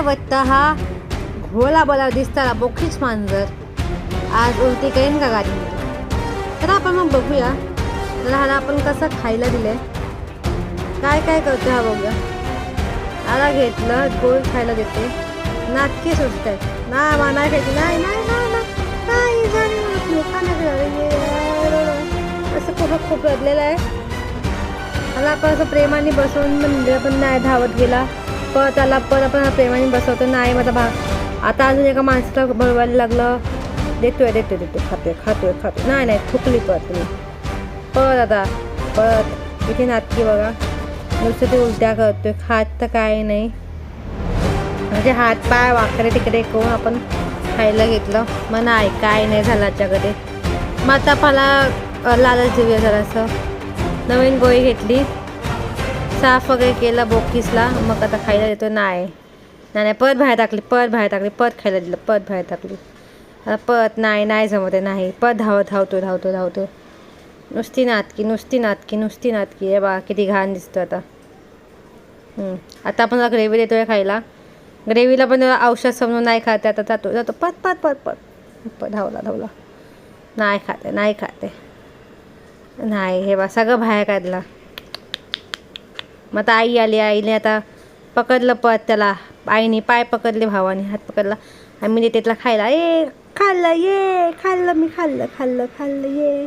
काय वाटतं हा भोला बोला दिसताना बोखीच मांजर आज उलटी करेन का गाडीमध्ये. तर आपण मग बघूया तर ह्याला आपण कसं खायला दिलंय, काय काय करतो हा बघूया. ह्याला घेतलं गोल खायला देते, नाटके सुटत आहेत ना माना खायची नाही नाही असं खूप खूप रडलेलं आहे. मला आपण असं प्रेमाने बसवून म्हणजे पण नाही धावत गेला, परत आला परत आपण प्रेमाने बसवतो नाही माझा भाग. आता अजून एका माणसाला बळवायला लागलं, देतोय खातोय नाही थुकली परत तुम्ही परत आता परत इथे नाटकी बघा नुसतं ते उलट्या करतोय, खात तर काय नाही. म्हणजे हात पाय वाकडे तिकडे करून आपण खायला घेतलं, मग नाही काय नाही झालं याच्याकडे. मग आता मला लालच देऊया जरासं, नवीन गोळी घेतली, साफ वगैरे केलं बोकीसला, मग आता खायला देतो. नाही परत बाहेर टाकली परत खायला दिलं परत बाहेर टाकली, आता परत नाही जमत आहे नाही, परत धावतो नुसती नाटकी आहे बा. किती घाण दिसतं आता. आता आपण ग्रेव्ही देतोय खायला, ग्रेव्हीला पण औषध समजून नाही खाते. आता जातो पत धावला नाही खाते नाही. हे बा सगळं बाहेर काढलं. मग आता आई आली, आईने आता पकडलं परत त्याला, आईने पाय पकडले, भावाने हात पकडला आणि मी देते त्याला खायला. खाल्लं मी खाल्लं ये.